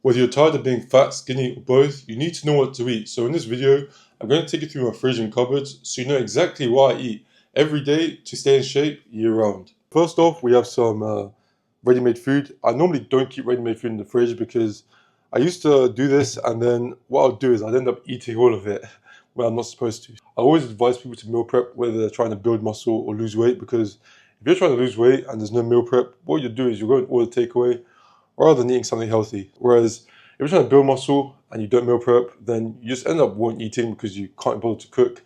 Whether you're tired of being fat, skinny, or both, you need to know what to eat. So in this video, I'm going to take you through my fridge and cupboards so you know exactly what I eat every day to stay in shape year round. First off, we have some ready-made food. I normally don't keep ready-made food in the fridge because I used to do this, and then what I'll do is I'd end up eating all of it when I'm not supposed to. I always advise people to meal prep whether they're trying to build muscle or lose weight, because if you're trying to lose weight and there's no meal prep, what you do is you go and order takeaway rather than eating something healthy. Whereas if you're trying to build muscle and you don't meal prep, then you just end up won't eating because you can't bother to cook.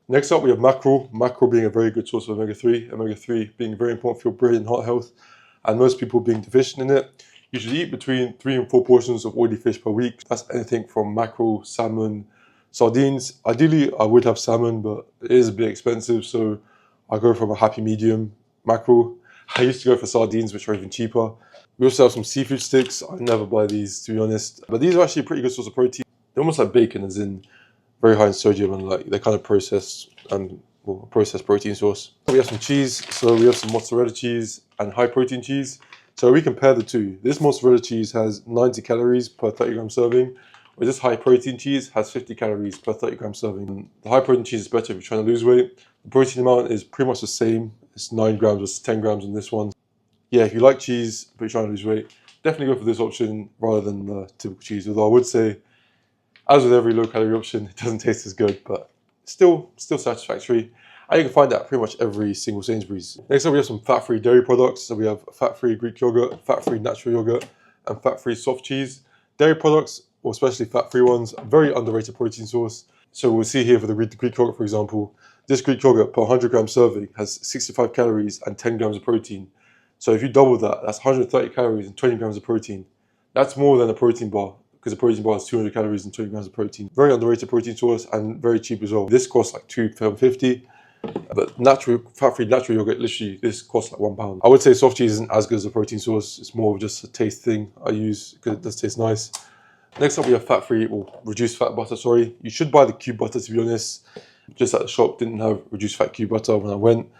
Next up, we have mackerel. Mackerel being a very good source of omega-3. Omega-3 being very important for your brain and heart health, and most people being deficient in it. You should eat between 3 and 4 portions of oily fish per week. That's anything from mackerel, salmon, sardines. Ideally, I would have salmon, but it is a bit expensive, so I go for a happy medium. Mackerel. I used to go for sardines, which are even cheaper. We also have some seafood sticks. I never buy these, to be honest, but these are actually a pretty good source of protein. They're almost like bacon, as in very high in sodium, and like they're kind of processed and processed protein source. We have some cheese, so we have some mozzarella cheese and high protein cheese. So we compare the two. This mozzarella cheese has 90 calories per 30 gram serving, whereas this high protein cheese has 50 calories per 30 gram serving. The high protein cheese is better if you're trying to lose weight. The protein amount is pretty much the same. It's 9 grams versus 10 grams in this one. Yeah, if you like cheese but you're trying to lose weight, definitely go for this option rather than the typical cheese. Although I would say, as with every low-calorie option, it doesn't taste as good, but still satisfactory. And you can find that at pretty much every single Sainsbury's. Next up, we have some fat-free dairy products. So we have fat-free Greek yogurt, fat-free natural yogurt, and fat-free soft cheese. Dairy products, or especially fat-free ones, a very underrated protein source. So we'll see here for the Greek yogurt, for example, this Greek yogurt per 100 gram serving has 65 calories and 10 grams of protein. So if you double that, that's 130 calories and 20 grams of protein. That's more than a protein bar, because a protein bar has 200 calories and 20 grams of protein. Very underrated protein source and very cheap as well. This costs like £2.50, but fat-free natural yogurt, literally this costs like £1. I would say soft cheese isn't as good as a protein source. It's more of just a taste thing I use because it does taste nice. Next up, we have fat-free or reduced fat butter. Sorry, you should buy the cube butter, to be honest. Just at the shop, didn't have reduced fat cube butter when I went.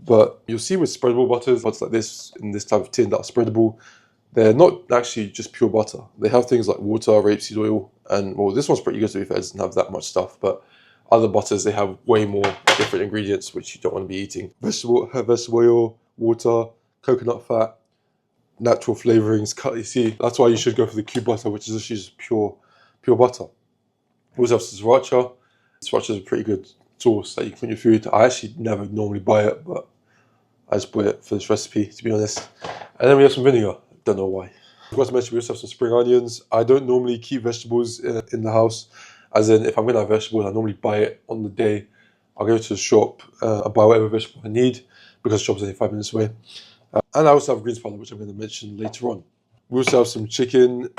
But you'll see with spreadable butters like this, in this type of tin that are spreadable, they're not actually just pure butter. They have things like water, rapeseed oil, and well, this one's pretty good to be fair, it doesn't have that much stuff, but other butters, they have way more different ingredients which you don't want to be eating. Vegetable oil, water, coconut fat, natural flavorings. You see, that's why you should go for the cube butter, which is actually just pure butter. We also have sriracha. Sriracha is a pretty good sauce that you can put in your food. I actually never normally buy it, but I just buy it for this recipe, to be honest. And then we have some vinegar. Don't know why. I forgot to mention we also have some spring onions. I don't normally keep vegetables in the house, as in if I'm going to have vegetables, I normally buy it on the day. I'll go to the shop and buy whatever vegetable I need, because the shop's only 5 minutes away. And I also have greens powder, which I'm going to mention later on. We also have some chicken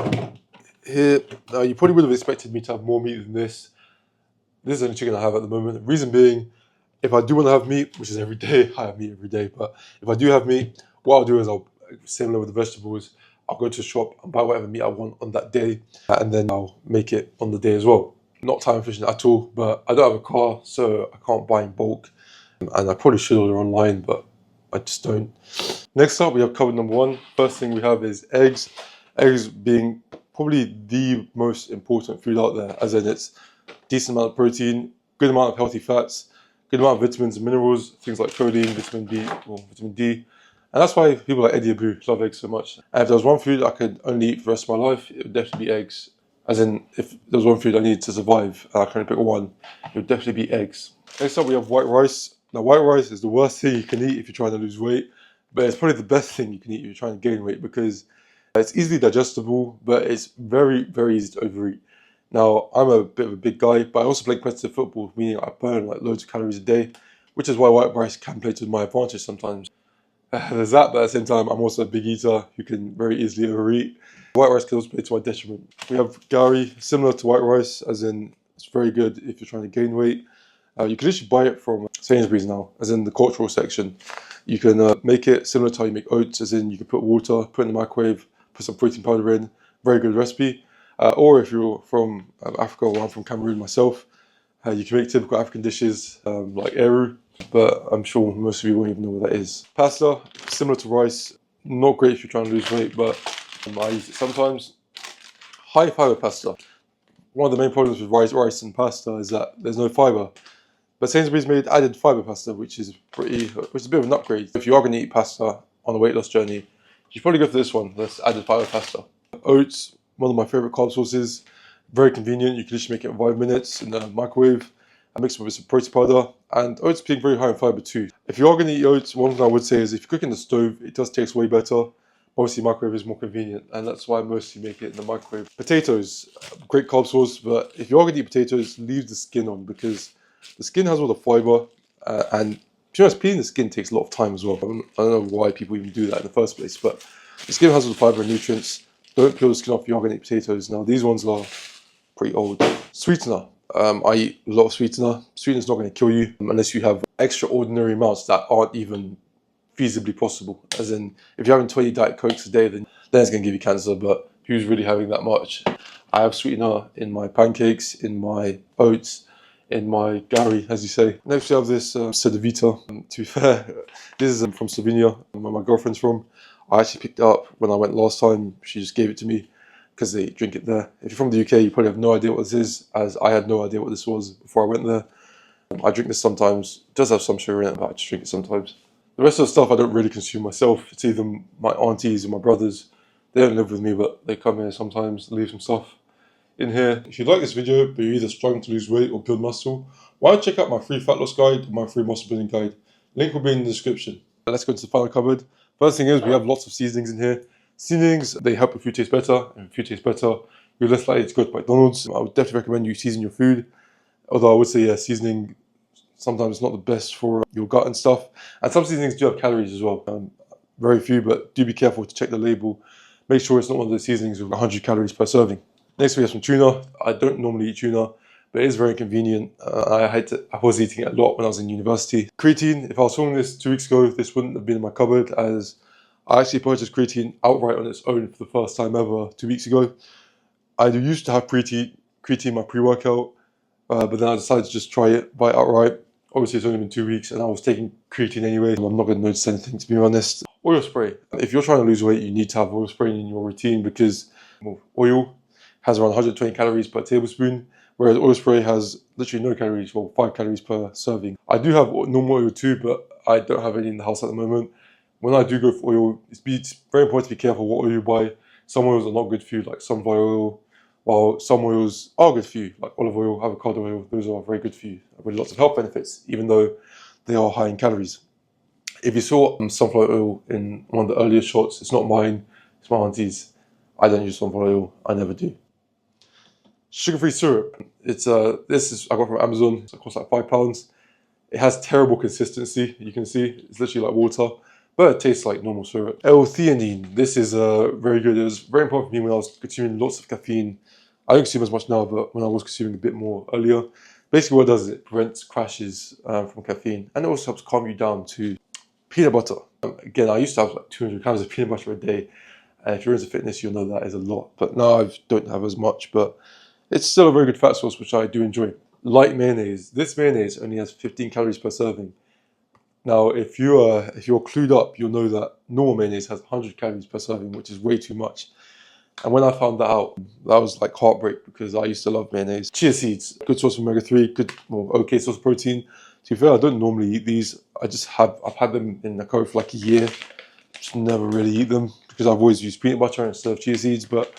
here. Now, you probably would have expected me to have more meat than this. This is the only chicken I have at the moment. The reason being, if I do want to have meat, which is every day, I have meat every day, but if I do have meat, what I'll do is similar with the vegetables, I'll go to the shop and buy whatever meat I want on that day, and then I'll make it on the day as well. Not time efficient at all, but I don't have a car, so I can't buy in bulk, and I probably should order online, but I just don't. Next up, we have cupboard number 1. First thing we have is eggs. Eggs being probably the most important food out there, as in it's decent amount of protein, good amount of healthy fats, good amount of vitamins and minerals, things like choline, vitamin B, or vitamin D. And that's why people like Eddie Abu love eggs so much. And if there was one food I could only eat for the rest of my life, it would definitely be eggs. As in, if there was one food I needed to survive and I could only pick one, it would definitely be eggs. Next up, we have white rice. Now, white rice is the worst thing you can eat if you're trying to lose weight, but it's probably the best thing you can eat if you're trying to gain weight, because it's easily digestible, but it's very, very easy to overeat. Now, I'm a bit of a big guy, but I also play competitive football, meaning I burn like loads of calories a day, which is why white rice can play to my advantage sometimes. There's that, but at the same time, I'm also a big eater who can very easily overeat. White rice can also play to my detriment. We have gari, similar to white rice, as in it's very good if you're trying to gain weight. You can actually buy it from Sainsbury's now, as in the cultural section. You can make it similar to how you make oats, as in you can put water, put it in the microwave, put some protein powder in. Very good recipe. Or if you're from Africa, or I'm from Cameroon myself, you can make typical African dishes like eru, but I'm sure most of you won't even know what that is. Pasta, similar to rice, not great if you're trying to lose weight, but I use it sometimes. high fiber pasta. One of the main problems with rice and pasta is that there's no fiber. But Sainsbury's made added fiber pasta, which is a bit of an upgrade. If you are going to eat pasta on a weight loss journey, you should probably go for this one, this added fiber pasta. Oats, one of my favorite carb sources, very convenient. You can just make it in 5 minutes in the microwave. I mix it with some protein powder, and oats being very high in fiber too. If you are going to eat oats, one thing I would say is if you cook in the stove, it does taste way better. Obviously, microwave is more convenient, and that's why I mostly make it in the microwave. Potatoes, great carb source, but if you are going to eat potatoes, leave the skin on because the skin has all the fiber, and to be honest, peeling the skin takes a lot of time as well. I don't know why people even do that in the first place, but the skin has all the fiber and nutrients. Don't peel the skin off if you are going to eat potatoes. Now, these ones are pretty old. Sweetener. I eat a lot of sweetener. Sweetener's not going to kill you unless you have extraordinary amounts that aren't even feasibly possible. As in, if you're having 20 Diet Cokes a day, then it's going to give you cancer, but who's really having that much? I have sweetener in my pancakes, in my oats, in my gari, as you say. Next we have this Sedavita. To be fair, this is from Slovenia, where my girlfriend's from. I actually picked it up when I went last time. She just gave it to me because they drink it there. If you're from the UK, you probably have no idea what this is, as I had no idea what this was before I went there. I drink this sometimes. It does have some sugar in it, but I just drink it sometimes. The rest of the stuff I don't really consume myself. It's either my aunties and my brothers. They don't live with me, but they come here sometimes, leave some stuff in here. If you like this video, but you're either struggling to lose weight or build muscle, why don't you check out my free fat loss guide or my free muscle building guide. Link will be in the description. Let's go into the final cupboard. First thing is we have lots of seasonings in here. Seasonings, they help your food taste better, and if your food tastes better, you're less likely to go to McDonald's. I would definitely recommend you season your food. Although I would say, yeah, seasoning sometimes it's not the best for your gut and stuff. And some seasonings do have calories as well. Very few, but do be careful to check the label. Make sure it's not one of those seasonings with 100 calories per serving. Next we have some tuna. I don't normally eat tuna, but it is very convenient. I was eating it a lot when I was in university. Creatine, if I was filming this 2 weeks ago, this wouldn't have been in my cupboard, as I actually purchased creatine outright on its own for the first time ever 2 weeks ago. I used to have creatine my pre-workout, but then I decided to just try it, buy it outright. Obviously, it's only been 2 weeks and I was taking creatine anyway. I'm not going to notice anything, to be honest. Oil spray. If you're trying to lose weight, you need to have oil spray in your routine because oil has around 120 calories per tablespoon, whereas oil spray has literally no calories, well, 5 calories per serving. I do have normal oil too, but I don't have any in the house at the moment. When I do go for oil, it's very important to be careful what oil you buy. Some oils are not good for you, like sunflower oil, while some oils are good for you, like olive oil, avocado oil. Those are very good for you, with lots of health benefits, even though they are high in calories. If you saw sunflower oil in one of the earlier shots, it's not mine, it's my auntie's. I don't use sunflower oil, I never do. Sugar-free syrup. I got from Amazon. It costs like £5. It has terrible consistency. You can see it's literally like water, but it tastes like normal syrup. L-theanine. This is very good. It was very important for me when I was consuming lots of caffeine. I don't consume as much now, but when I was consuming a bit more earlier. Basically what it does is it prevents crashes from caffeine, and it also helps calm you down to peanut butter. Again, I used to have like 200 grams of peanut butter a day. And if you're into fitness, you'll know that is a lot. But now I don't have as much, but it's still a very good fat source, which I do enjoy. Light mayonnaise. This mayonnaise only has 15 calories per serving. Now, if you're clued up, you'll know that normal mayonnaise has 100 calories per serving, which is way too much. And when I found that out, that was like heartbreak because I used to love mayonnaise. Chia seeds, good source of omega-3, good, well, okay source of protein. To be fair, I don't normally eat these. I've had them in the cupboard for like a year. Just never really eat them because I've always used peanut butter instead of chia seeds, but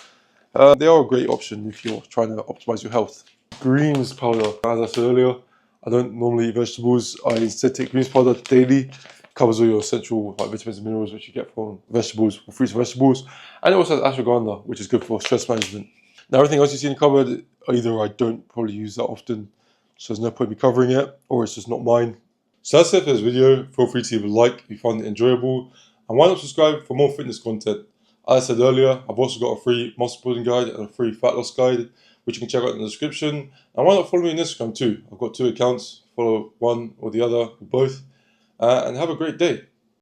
they are a great option if you're trying to optimize your health. Greens powder. As I said earlier, I don't normally eat vegetables. I instead take greens powder daily. Covers all your essential vitamins and minerals which you get from vegetables, from fruits and vegetables. And it also has ashwagandha, which is good for stress management. Now, everything else you see in the cupboard, either I don't probably use that often, so there's no point me covering it, or it's just not mine. So that's it for this video. Feel free to leave a like if you found it enjoyable. And why not subscribe for more fitness content? As I said earlier, I've also got a free muscle building guide and a free fat loss guide, which you can check out in the description. And why not follow me on Instagram too? I've got 2 accounts. Follow one or the other, or both. And have a great day.